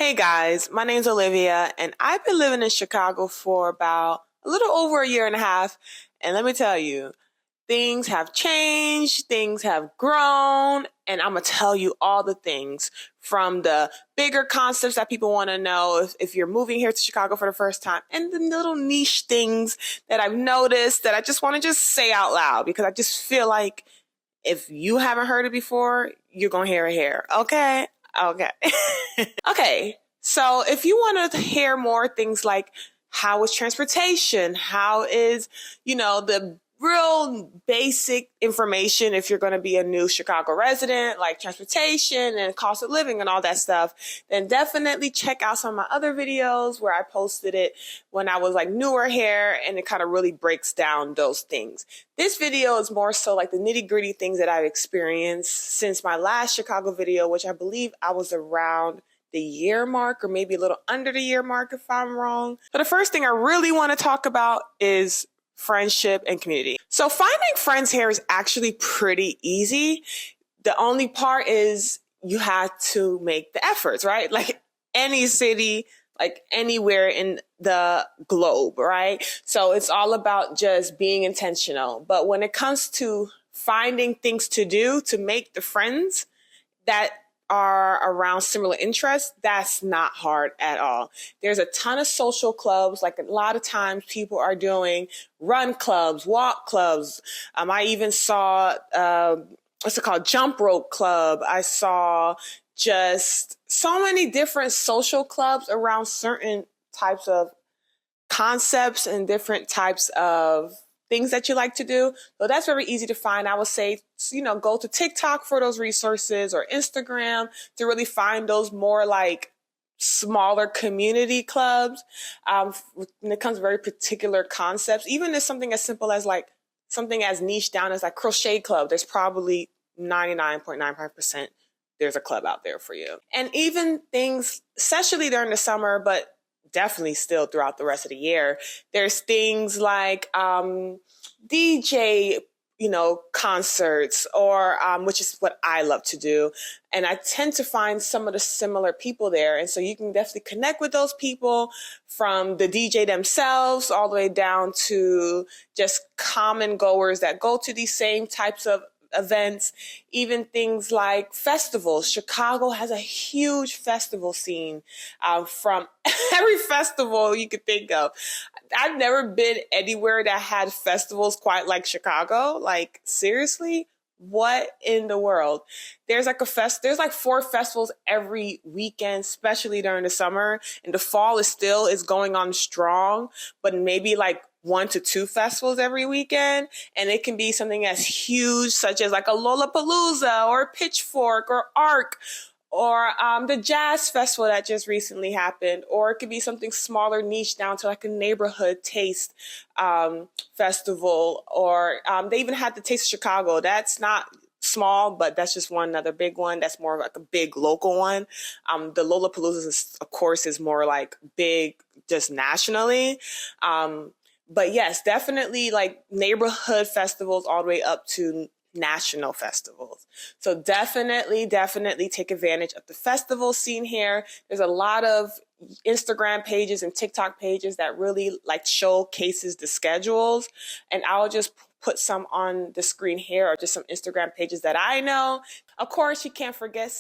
Hey guys, my name's Olivia, and I've been living in Chicago for about a little over a year and a half. And let me tell you, things have changed, things have grown, and I'm gonna tell you all the things from the bigger concepts that people want to know if you're moving here to Chicago for the first time, and the little niche things that I've noticed that I just want to just say out loud because I just feel like if you haven't heard it before, you're gonna hear it here. Okay? Okay. Okay. So if you want to hear more things like how is transportation, how is, the real basic information if you're going to be a new Chicago resident, like transportation and cost of living and all that stuff, then definitely check out some of my other videos where I posted it when I was like newer here, and it kind of really breaks down those things. This video is more so like the nitty gritty things that I've experienced since my last Chicago video, which I believe I was around the year mark or maybe a little under the year mark if I'm wrong. But the first thing I really want to talk about is friendship and community. So finding friends here is actually pretty easy. The only part is you have to make the efforts, right? Like any city, like anywhere in the globe, right? So it's all about just being intentional. But when it comes to finding things to do to make the friends that are around similar interests, that's not hard at all. There's a ton of social clubs. Like a lot of times people are doing run clubs, walk clubs. I even saw, what's it called? Jump rope club. I saw just so many different social clubs around certain types of concepts and different types of things that you like to do. So that's very easy to find. I would say, go to TikTok for those resources or Instagram to really find those more like smaller community clubs. When it comes to very particular concepts, even if something as simple as like something as niche down as like crochet club, there's probably 99.95% there's a club out there for you. And even things, especially during the summer, but definitely still throughout the rest of the year, there's things like DJ, concerts, or which is what I love to do. And I tend to find some of the similar people there. And so you can definitely connect with those people, from the DJ themselves all the way down to just common goers that go to these same types of events, even things like festivals. Chicago has a huge festival scene, from every festival you could think of. I've never been anywhere that had festivals quite like Chicago. Like, seriously, what in the world? There's like there's like 4 festivals every weekend, especially during the summer, and the fall is going on strong, but maybe like 1 to 2 festivals every weekend. And it can be something as huge such as like a Lollapalooza or Pitchfork or Arc, or the Jazz Festival that just recently happened, or it could be something smaller, niche down to like a neighborhood taste festival, or they even had the Taste of Chicago. That's not small, but that's just one another big one. That's more like a big local one. The Lollapalooza, of course, is more like big just nationally. But yes, definitely like neighborhood festivals all the way up to national festivals. So definitely take advantage of the festival scene here. There's a lot of Instagram pages and TikTok pages that really like showcases the schedules. And I'll just put some on the screen here, or just some Instagram pages that I know. Of course, you can't forget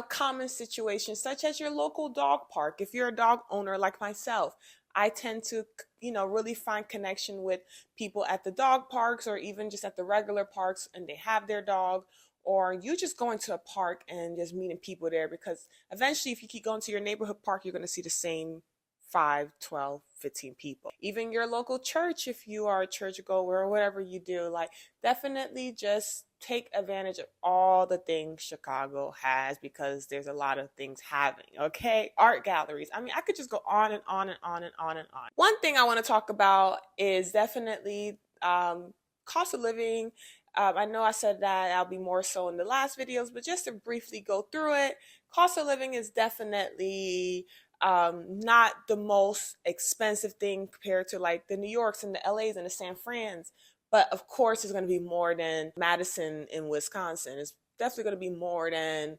common situations such as your local dog park. If you're a dog owner like myself, I tend to, really find connection with people at the dog parks, or even just at the regular parks, and they have their dog, or you just going to a park and just meeting people there, because eventually if you keep going to your neighborhood park, you're going to see the same 5, 12, 15 people. Even your local church, if you are a churchgoer or whatever you do, like definitely just take advantage of all the things Chicago has, because there's a lot of things happening, okay? Art galleries. I mean, I could just go on and on and on and on and on. One thing I want to talk about is definitely cost of living. I know I said that I'll be more so in the last videos, but just to briefly go through it, cost of living is definitely not the most expensive thing compared to like the New Yorks and the LAs and the San Frans. But of course, it's going to be more than Madison in Wisconsin. It's definitely going to be more than,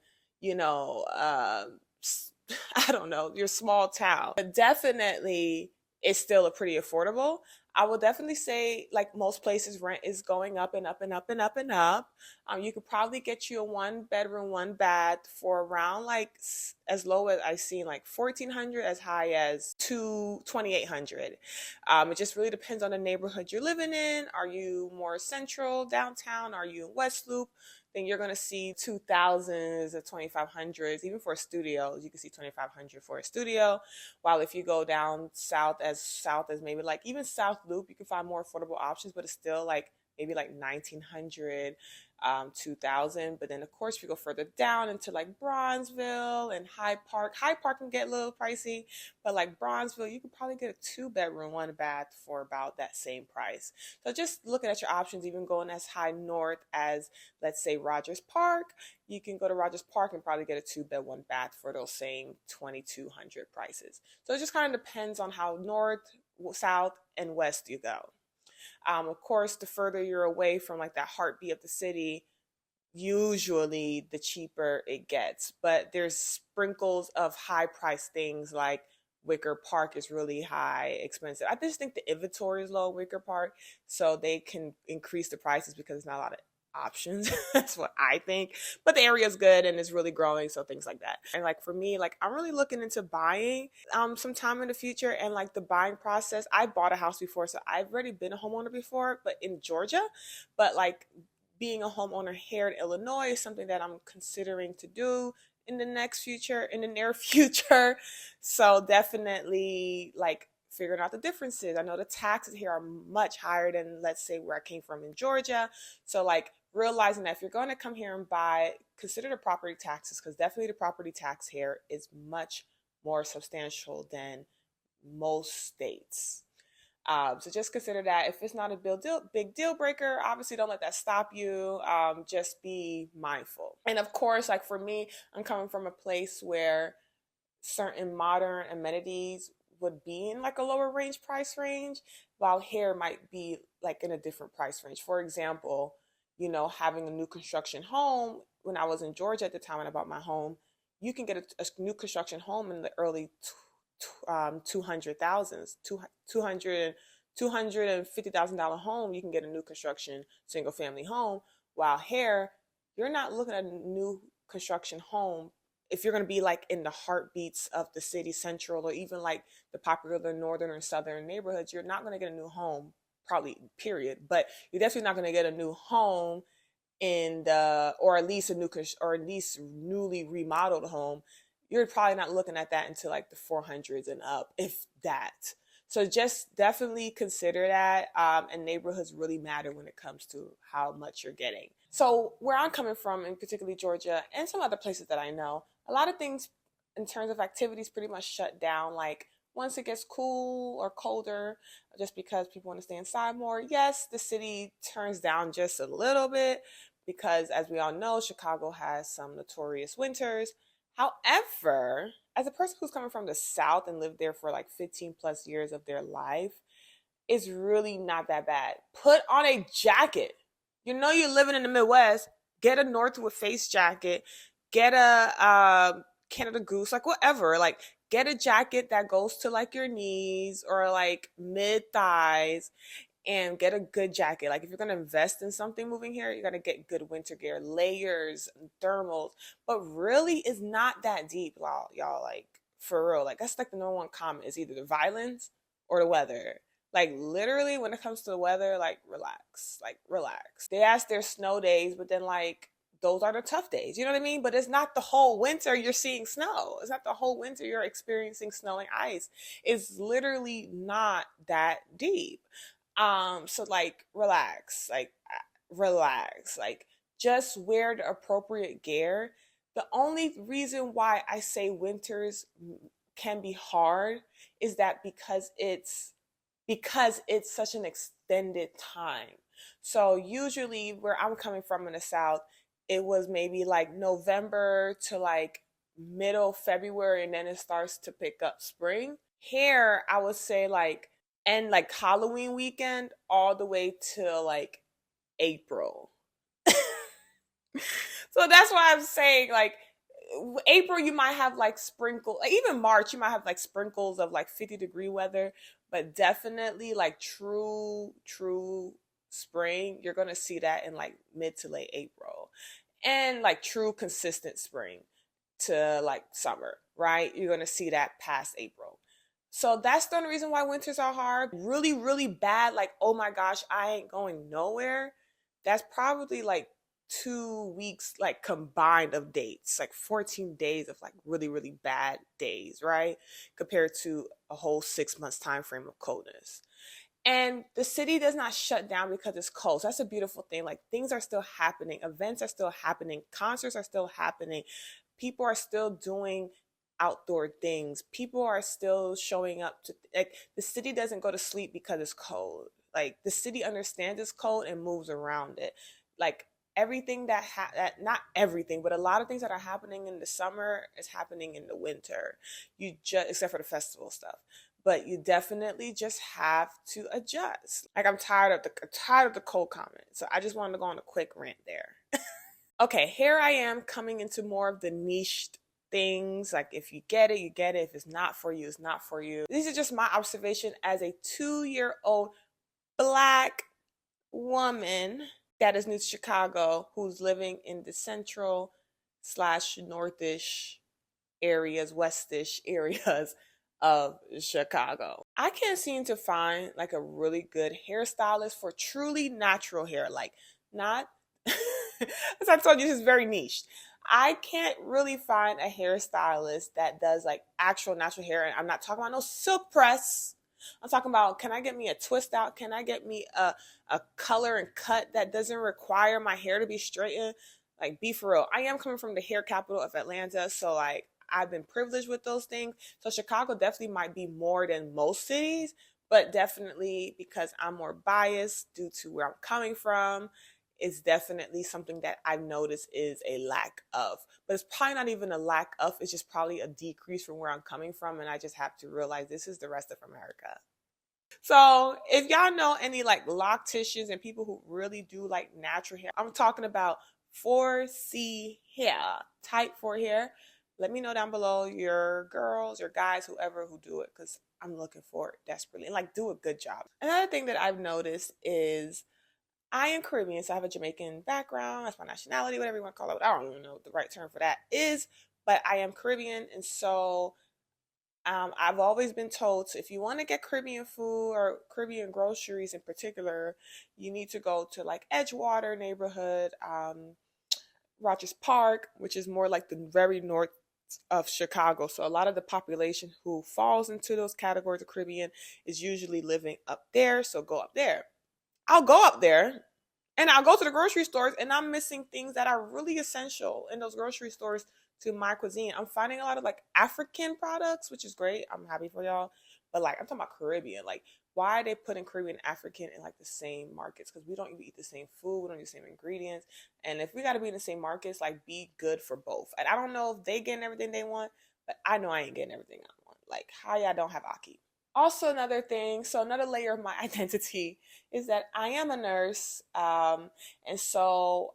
I don't know, your small town. But definitely it's still a pretty affordable. I will definitely say, like most places, rent is going up and up and up and up and up. You could probably get you a 1 bedroom, 1 bath for around like as low as I've seen, like 1,400, as high as 2,800. It just really depends on the neighborhood you're living in. Are you more central, downtown? Are you in West Loop? Then you're going to see 2,000s or 2,500s. Even for studios, you can see 2,500 for a studio. While if you go down south as maybe like even South Loop, you can find more affordable options, but it's still like maybe like 1,900, 2,000. But then of course, if you go further down into like Bronzeville and Hyde Park can get a little pricey, but like Bronzeville, you could probably get a 2 bedroom, 1 bath for about that same price. So just looking at your options, even going as high north as, let's say, Rogers Park, you can go to Rogers Park and probably get a 2 bed, 1 bath for those same 2,200 prices. So it just kind of depends on how north, south, and west you go. Of course, the further you're away from like that heartbeat of the city, usually the cheaper it gets. But there's sprinkles of high price things like Wicker Park is really high, expensive. I just think the inventory is low in Wicker Park, so they can increase the prices because there's not a lot of options. That's what I think. But the area is good and it's really growing, so things like that. And like for me, like I'm really looking into buying sometime in the future, and like the buying process. I bought a house before, so I've already been a homeowner before, but in Georgia. But like being a homeowner here in Illinois is something that I'm considering to do in the near future. So definitely like figuring out the differences. I know the taxes here are much higher than, let's say, where I came from in Georgia. So like realizing that if you're going to come here and buy, consider the property taxes, because definitely the property tax here is much more substantial than most states. So just consider that. If it's not a big deal breaker, obviously don't let that stop you. Just be mindful. And of course, like for me, I'm coming from a place where certain modern amenities would be in like a lower price range, while here might be like in a different price range. For example, having a new construction home, when I was in Georgia at the time when I bought my home, you can get a new construction home in the early 200,000s, $250,000 home. You can get a new construction single family home. While here, you're not looking at a new construction home if you're going to be like in the heartbeats of the city central, or even like the popular northern or southern neighborhoods. You're not going to get a new home, probably, period. But you're definitely not going to get a new home or at least newly remodeled home. You're probably not looking at that until like the 400s and up, if that. So just definitely consider that. And neighborhoods really matter when it comes to how much you're getting. So where I'm coming from, in particularly Georgia and some other places that I know, a lot of things in terms of activities pretty much shut down. Like once it gets cool or colder, just because people want to stay inside more. Yes, the city turns down just a little bit because, as we all know, Chicago has some notorious winters. However, as a person who's coming from the South and lived there for like 15 plus years of their life, it's really not that bad. Put on a jacket. You're living in the Midwest. Get a Northwood face jacket. Get a Canada Goose, like whatever. Like get a jacket that goes to like your knees or like mid thighs, and get a good jacket. Like if you're going to invest in something moving here, you got to get good winter gear, layers, thermals. But really, it's not that deep, y'all. Like for real, like that's like the number one comment is either the violence or the weather. Like literally, when it comes to the weather, like relax. They ask their snow days, but then like those are the tough days. You know what I mean? But it's not the whole winter you're seeing snow. It's not the whole winter you're experiencing snow and ice. It's literally not that deep. So like relax, like just wear the appropriate gear. The only reason why I say winters can be hard is that because it's such an extended time. So usually where I'm coming from in the South, it was maybe like November to like middle February, and then it starts to pick up spring. Here, I would say like Halloween weekend all the way to like April. So that's why I'm saying like April, you might have like sprinkle, like even March, you might have like sprinkles of like 50-degree weather, but definitely like true spring, you're gonna see that in like mid to late April. And like true consistent spring to like summer, right? You're gonna see that past April. So that's the only reason why winters are hard. Really, really bad, like, oh my gosh, I ain't going nowhere. That's probably like 2 weeks like combined of dates, like 14 days of like really, really bad days, right? Compared to a whole 6 months time frame of coldness. And the city does not shut down because it's cold. So that's a beautiful thing. Like things are still happening, events are still happening, concerts are still happening, people are still doing outdoor things. People are still showing up to like the city doesn't go to sleep because it's cold. Like the city understands it's cold and moves around it. Like everything that not everything, but a lot of things that are happening in the summer is happening in the winter. You just except for the festival stuff. But you definitely just have to adjust. Like I'm tired of the cold comment. So I just wanted to go on a quick rant there. Okay, here I am coming into more of the niche things. Like if you get it, you get it. If it's not for you, it's not for you. These are just my observation as a 2-year-old Black woman that is new to Chicago who's living in the central slash northish areas, westish areas of Chicago. I can't seem to find like a really good hairstylist for truly natural hair. Like not, as I told you, this is very niche. I can't really find a hairstylist that does like actual natural hair. And I'm not talking about no silk press. I'm talking about, can I get me a twist out? Can I get me a color and cut that doesn't require my hair to be straightened? Like, be for real. I am coming from the hair capital of Atlanta, so like I've been privileged with those things. So Chicago definitely might be more than most cities, but definitely because I'm more biased due to where I'm coming from, it's definitely something that I've noticed is a lack of. But it's probably not even a lack of, it's just probably a decrease from where I'm coming from. And I just have to realize this is the rest of America. So if y'all know any like locticians and people who really do like natural hair, I'm talking about 4C hair, type 4 hair. Let me know down below your girls, your guys, whoever who do it, because I'm looking for it desperately. And like do a good job. Another thing that I've noticed is I am Caribbean, so I have a Jamaican background. That's my nationality, whatever you want to call it. I don't even know what the right term for that is, but I am Caribbean. And so I've always been told if you want to get Caribbean food or Caribbean groceries in particular, you need to go to like Edgewater neighborhood, Rogers Park, which is more like the very north of Chicago. So a lot of the population who falls into those categories of Caribbean is usually living up there. So go up there. I'll go up there and I'll go to the grocery stores and I'm missing things that are really essential in those grocery stores to my cuisine. I'm finding a lot of like African products, which is great. I'm happy for y'all. But like I'm talking about Caribbean. Like why are they putting Caribbean and African in like the same markets? Because we don't even eat the same food. We don't eat the same ingredients. And if we got to be in the same markets, like be good for both. And I don't know if they getting everything they want, but I know I ain't getting everything I want. Like how y'all don't have Aki. Also, another thing, so another layer of my identity is that I am a nurse. And so,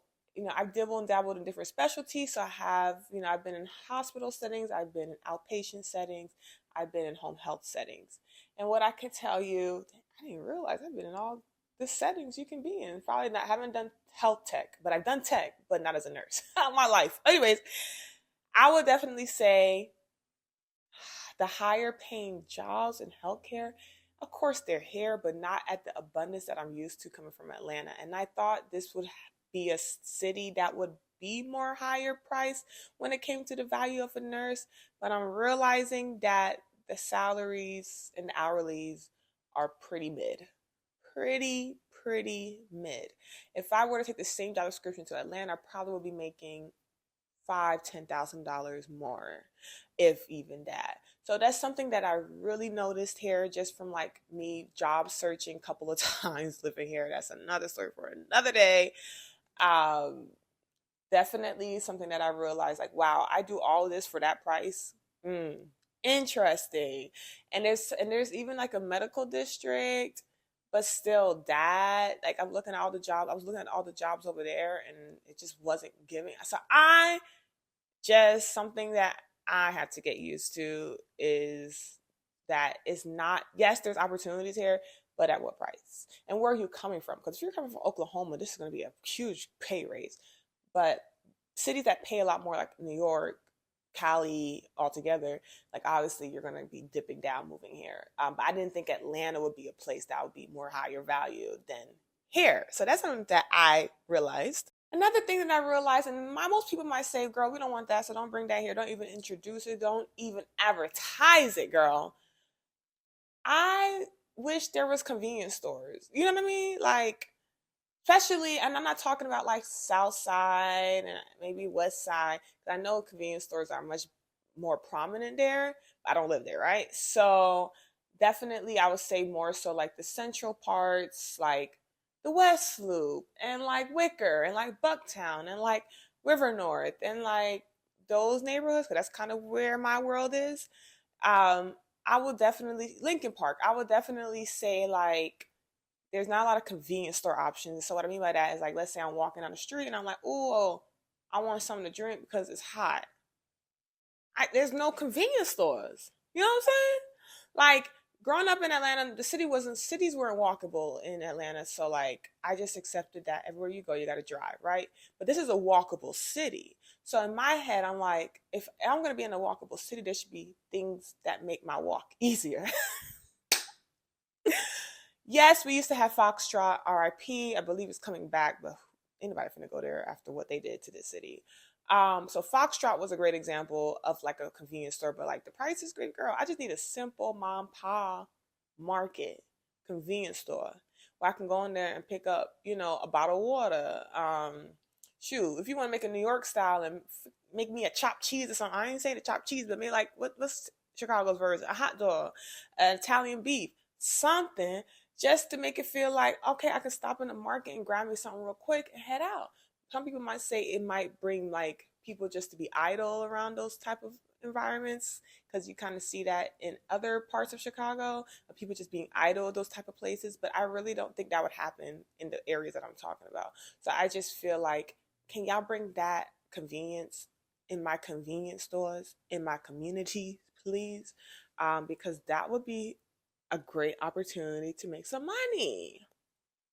I've dibbled and dabbled in different specialties. So I have, I've been in hospital settings, I've been in outpatient settings, I've been in home health settings. And what I can tell you, I didn't realize I've been in all the settings you can be in. Probably not, haven't done health tech, but I've done tech, but not as a nurse. My life. Anyways, I would definitely say the higher paying jobs in healthcare, of course, they're here, but not at the abundance that I'm used to coming from Atlanta. And I thought this would be a city that would be more higher price when it came to the value of a nurse. But I'm realizing that the salaries and the hourlies are pretty mid. Pretty mid. If I were to take the same job description to Atlanta, I probably would be making $5,000-$10,000 more, if even that. So that's something that I really noticed here just from like me job searching a couple of times living here. That's another story for another day. Definitely something that I realized like, wow, I do all of this for that price. Interesting. And there's even like a medical district, but still that, like I'm looking at all the jobs, I was looking at all the jobs over there and it just wasn't giving. So I just something that I have to get used to is that it's not, yes, there's opportunities here, but at what price? And where are you coming from? Because if you're coming from Oklahoma, this is going to be a huge pay raise. But cities that pay a lot more, like New York, Cali, altogether, like obviously you're going to be dipping down moving here. But I didn't think Atlanta would be a place that would be more higher value than here. So that's something that I realized. Another thing that I realized, and most people might say, girl, we don't want that, so don't bring that here. Don't even introduce it. Don't even advertise it, girl. I wish there was convenience stores. You know what I mean? Like, especially, and I'm not talking about like South Side and maybe West Side, because I know convenience stores are much more prominent there. I don't live there, right? So definitely, I would say more so like the central parts, like the West Loop and like Wicker and like Bucktown and like River North and like those neighborhoods, because that's kind of where my world is. Um, I would definitely Lincoln Park. I would definitely say like there's not a lot of convenience store options. So what I mean by that is like, let's say I'm walking down the street and I'm like, oh, I want something to drink because it's hot. There's no convenience stores. You know what I'm saying? Like growing up in Atlanta, cities weren't walkable in Atlanta. So like I just accepted that everywhere you go, you got to drive, right? But this is a walkable city. So in my head, I'm like, if I'm going to be in a walkable city, there should be things that make my walk easier. Yes, we used to have Foxtrot, RIP. I believe it's coming back, but anybody finna go there after what they did to this city. So Foxtrot was a great example of like a convenience store, but like the price is great, girl. I just need a simple mom pa market convenience store where I can go in there and pick up, a bottle of water. Shoot, if you want to make a New York style and make me a chopped cheese or something, I ain't saying the chopped cheese, but maybe like what's Chicago's version? A hot dog, an Italian beef, something just to make it feel like, okay, I can stop in the market and grab me something real quick and head out. Some people might say it might bring like people just to be idle around those type of environments, because you kind of see that in other parts of Chicago, of people just being idle at those type of places. But I really don't think that would happen in the areas that I'm talking about. So I just feel like, can y'all bring that convenience in my convenience stores in my community, please? Because that would be a great opportunity to make some money.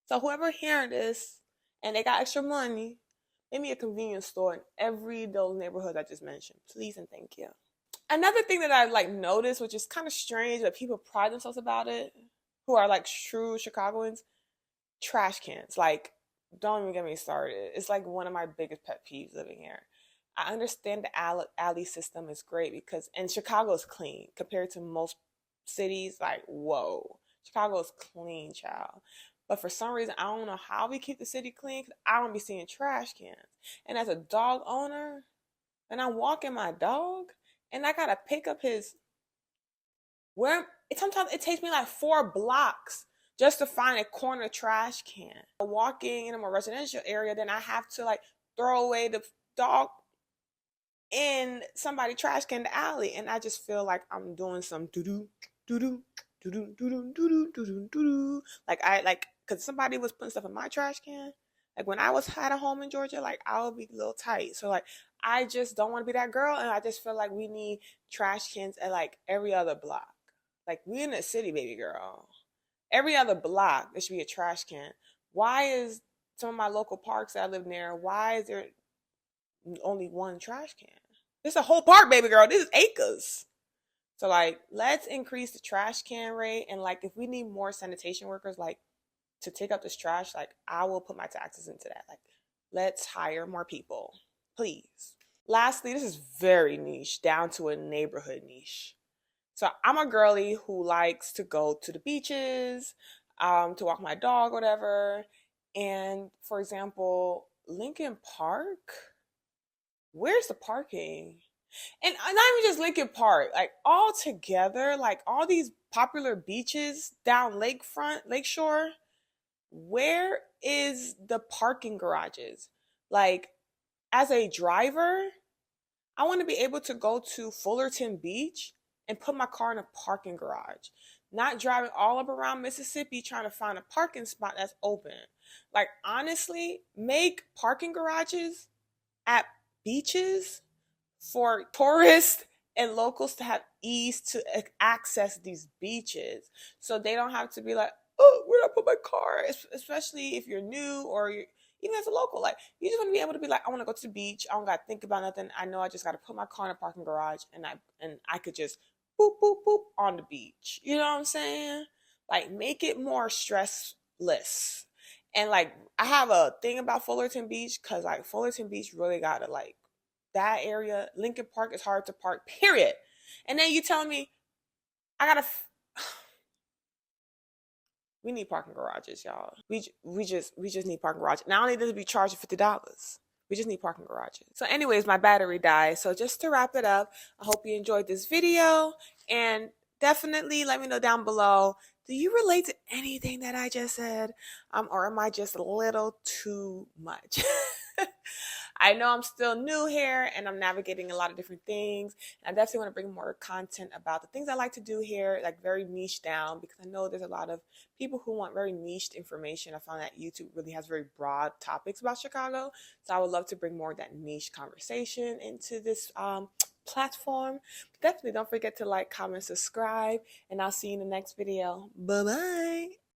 So whoever hearing this and they got extra money, make me a convenience store in every those neighborhoods I just mentioned. Please and thank you. Another thing that I like noticed, which is kind of strange, but people pride themselves about it, who are like true Chicagoans, trash cans. Like, don't even get me started. It's like one of my biggest pet peeves living here. I understand the alley system is great and Chicago is clean compared to most cities. Like, whoa, Chicago is clean, child. But for some reason, I don't know how we keep the city clean, because I don't be seeing trash cans. And as a dog owner, and I'm walking my dog, and I gotta pick up sometimes it takes me like 4 blocks just to find a corner trash can. Walking in a more residential area, then I have to like throw away the dog in somebody trash can in the alley, and I just feel like I'm doing some doo-doo, doo-doo, doo-doo, doo-doo, doo-doo, doo-doo, doo-doo. Like because somebody was putting stuff in my trash can. Like when I was at a home in Georgia, like I would be a little tight. So like I just don't want to be that girl, and I just feel like we need trash cans at like every other block. Like we in the city, baby girl. Every other block there should be a trash can. Why is some of my local parks that I live near, why is there only one trash can? This is a whole park, baby girl. This is acres. So like, let's increase the trash can rate, and like, if we need more sanitation workers, like to take up this trash, like I will put my taxes into that. Like, let's hire more people, please. Lastly, this is very niche, down to a neighborhood niche. So I'm a girly who likes to go to the beaches, to walk my dog, whatever. And for example, Lincoln Park, where's the parking? And not even just Lincoln Park, like all together, like all these popular beaches down lakeshore, where is the parking garages? Like, as a driver, I want to be able to go to Fullerton Beach and put my car in a parking garage, not driving all up around Mississippi trying to find a parking spot that's open. Like, honestly, make parking garages at beaches for tourists and locals to have ease to access these beaches, so they don't have to be like, oh, where do I put my car? Especially if you're new, or you're, even as a local, like, you just want to be able to be like, I want to go to the beach. I don't got to think about nothing. I know I just got to put my car in a parking garage, and I could just boop boop boop on the beach. You know what I'm saying? Like, make it more stressless. And like, I have a thing about Fullerton Beach, because like Fullerton Beach really got to like, that area. Lincoln Park is hard to park, period. And then you telling me I gotta we need parking garages, y'all. We just need parking garages. Not only does it be charging $50, we just need parking garages. So anyways, my battery died. So just to wrap it up, I hope you enjoyed this video, and definitely let me know down below, do you relate to anything that I just said? Or am I just a little too much? I know I'm still new here and I'm navigating a lot of different things. And I definitely want to bring more content about the things I like to do here, like very niche down, because I know there's a lot of people who want very niched information. I found that YouTube really has very broad topics about Chicago. So I would love to bring more of that niche conversation into this platform. Definitely don't forget to like, comment, subscribe, and I'll see you in the next video. Bye-bye.